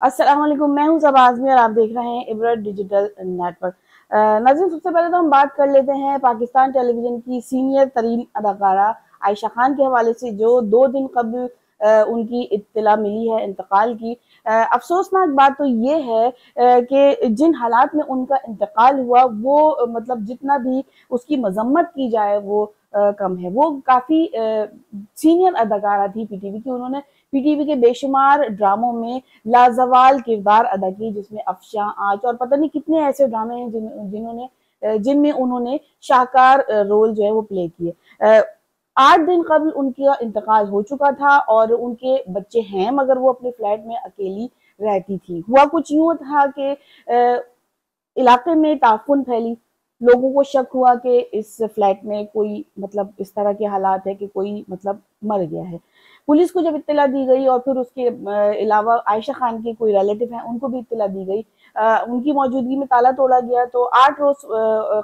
अस्सलाम वालेकुम, मैं हूं सबा आज़मी और आप देख रहे हैं इबरत डिजिटल नेटवर्क। नाज़रीन, सबसे पहले तो हम बात कर लेते हैं पाकिस्तान टेलीविज़न की सीनियर तरीन अदाकारा आयशा खान के हवाले से, जो 2 दिन कबल उनकी इत्तला मिली है इंतकाल की। अफसोसनाक बात तो ये है कि जिन हालात में उनका इंतकाल हुआ वो मतलब जितना भी उसकी मजम्मत की जाए वो कम है। वो काफ़ी सीनियर अदाकारा थी पीटीवी की। उन्होंने पीटीवी के बेशुमार ड्रामों में लाजवाल किरदार अदा की, जिसमें अफशा, आँच और पता नहीं कितने ऐसे ड्रामे हैं जिनमें उन्होंने शाहकार रोल जो है वो प्ले किए। 8 दिन कबल उनका इंतकाल हो चुका था और उनके बच्चे हैं, मगर वो अपने फ्लैट में अकेली रहती थी। हुआ कुछ यूं था कि इलाके में ताफुन फैली। लोगों को शक हुआ कि इस फ्लैट में कोई मतलब इस तरह के हालात है कि कोई मतलब मर गया है। पुलिस को जब इत्तला दी गई और फिर उसके अलावा आयशा खान के कोई रिलेटिव हैं उनको भी इत्तला दी गई, उनकी मौजूदगी में ताला तोड़ा गया। तो 8 रोज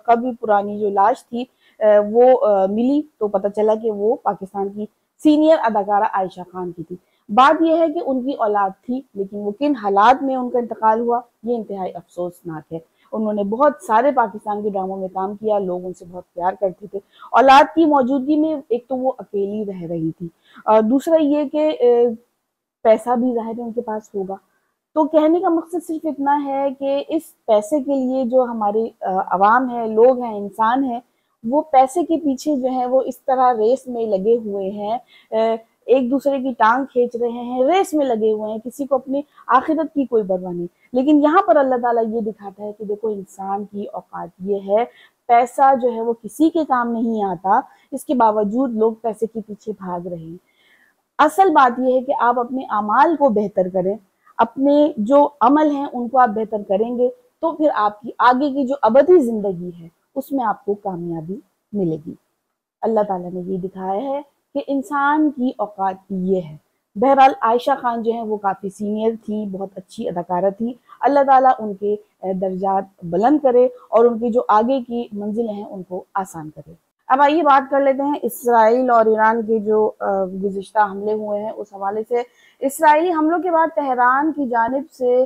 कभी पुरानी जो लाश थी वो मिली, तो पता चला कि वो पाकिस्तान की सीनियर अदाकारा आयशा खान की थी। बात यह है कि उनकी औलाद थी, लेकिन वो किन हालात में उनका इंतकाल हुआ ये इंतहाई अफसोसनाक है। उन्होंने बहुत सारे पाकिस्तान के ड्रामों में काम किया, लोग उनसे बहुत प्यार करते थे। औलाद की मौजूदगी में एक तो वो अकेली रह रही थी, दूसरा ये कि पैसा भी ज़ाहिर है उनके पास होगा। तो कहने का मकसद सिर्फ इतना है कि इस पैसे के लिए जो हमारे अवाम है, लोग हैं, इंसान हैं, वो पैसे के पीछे जो है वो इस तरह रेस में लगे हुए हैं, एक दूसरे की टांग खींच रहे हैं, रेस में लगे हुए हैं, किसी को अपनी आखिरत की कोई परवाह नहीं। लेकिन यहाँ पर अल्लाह ताला ये दिखाता है कि देखो इंसान की औकात ये है, पैसा जो है वो किसी के काम नहीं आता, इसके बावजूद लोग पैसे के पीछे भाग रहे हैं। असल बात यह है कि आप अपने अमाल को बेहतर करें, अपने जो अमल हैं उनको आप बेहतर करेंगे, तो फिर आपकी आगे की जो अबदी ज़िंदगी है उसमें आपको कामयाबी मिलेगी। अल्लाह ताला ने ये दिखाया है कि इंसान की औकात ये है। बहरहाल आयशा खान जो है वो काफ़ी सीनियर थी, बहुत अच्छी अदाकारा थी। अल्लाह ताला उनके दर्जात बुलंद करे और उनकी जो आगे की मंजिलें हैं उनको आसान करे। अब आइए बात कर लेते हैं इसराइल और ईरान के जो गुज़िश्ता हमले हुए हैं उस हवाले से। इसराइली हमलों के बाद तेहरान की जानिब से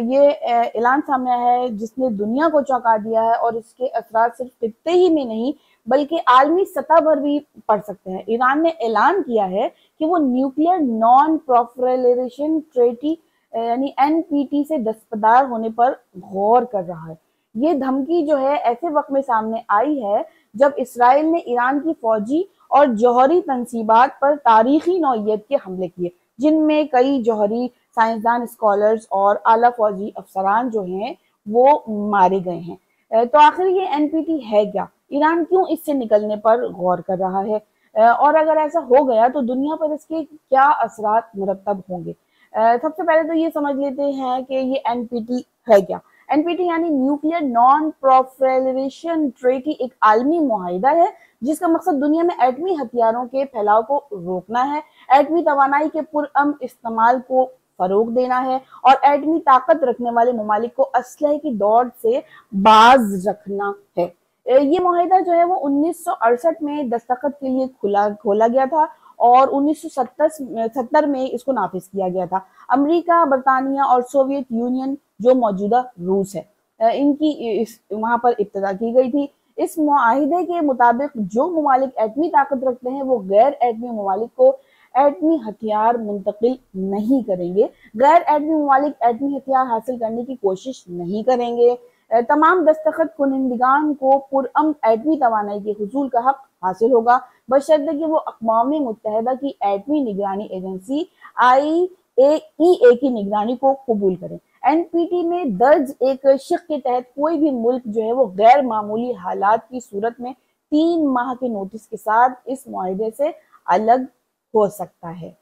ये ऐलान सामने आया है जिसने दुनिया को चौंका दिया है, और इसके असरात सिर्फ खित्ते ही में नहीं बल्कि आलमी सतह पर भी पड़ सकते हैं। ईरान ने ऐलान किया है कि वो न्यूक्लियर नॉन प्रोलिफरेशन ट्रीटी यानी एनपीटी से दस्तबरदार होने पर गौर कर रहा है। ये धमकी जो है ऐसे वक्त में सामने आई है जब इसराइल ने ईरान की फौजी और जौहरी तनसीबात पर तारीखी नौइयत के हमले किए, जिनमें कई जौहरी साइंसदान, स्कॉलर्स और आला फौजी अफसरान जो हैं वो मारे गए हैं। तो आखिर ये एनपीटी है क्या? ईरान क्यों इससे निकलने पर गौर कर रहा है? और अगर ऐसा हो गया तो दुनिया पर इसके क्या असरात मुरतब होंगे? सबसे पहले तो ये समझ लेते हैं कि ये एनपीटी है क्या। एनपीटी यानी न्यूक्लियर नॉन प्रोलिफरेशन ट्रीटी एक आलमी मुआहिदा है जिसका मकसद दुनिया में एटमी हथियारों के फैलाव को रोकना है, एटमी तवानाई के पुरअमन इस्तेमाल को फरोग देना है और एटमी ताकत रखने वाले ममालिक को असलहे की दौड़ से बाज रखना है। ये मुआहिदा जो है वो 1968 में दस्तखत के लिए खोला गया था और 1970 में इसको नाफिज किया गया था। अमेरिका, बरतानिया और सोवियत यूनियन जो मौजूदा रूस है इनकी इस वहाँ पर इब्तिदा की गई थी। इस मुआहिदे के मुताबिक जो ममालिक एटमी ताकत रखते हैं वो गैर एटमी ममालिक को एटमी हथियार मुंतकिल नहीं करेंगे, गैर एटमी ममालिक एटमी हथियार हासिल करने की कोशिश नहीं करेंगे। तमाम दस्तखत कुनंदगान को पुरअमन एटमी तवानाई के हुसूल का हक हासिल होगा, बशर्ते कि वो अक़वाम मुत्तहिदा की एटमी निगरानी एजेंसी IAEA की निगरानी को कबूल करें। एनपीटी में दर्ज एक शिक के तहत कोई भी मुल्क जो है वो गैर मामूली हालात की सूरत में 3 माह के नोटिस के साथ इस मुआहिदे से अलग हो सकता है।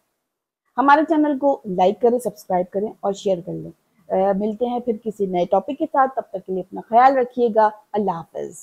हमारे चैनल को लाइक करें, सब्सक्राइब करें और शेयर कर लें। मिलते हैं फिर किसी नए टॉपिक के साथ, तब तक के लिए अपना ख्याल रखिएगा। अल्लाह हाफ़िज़।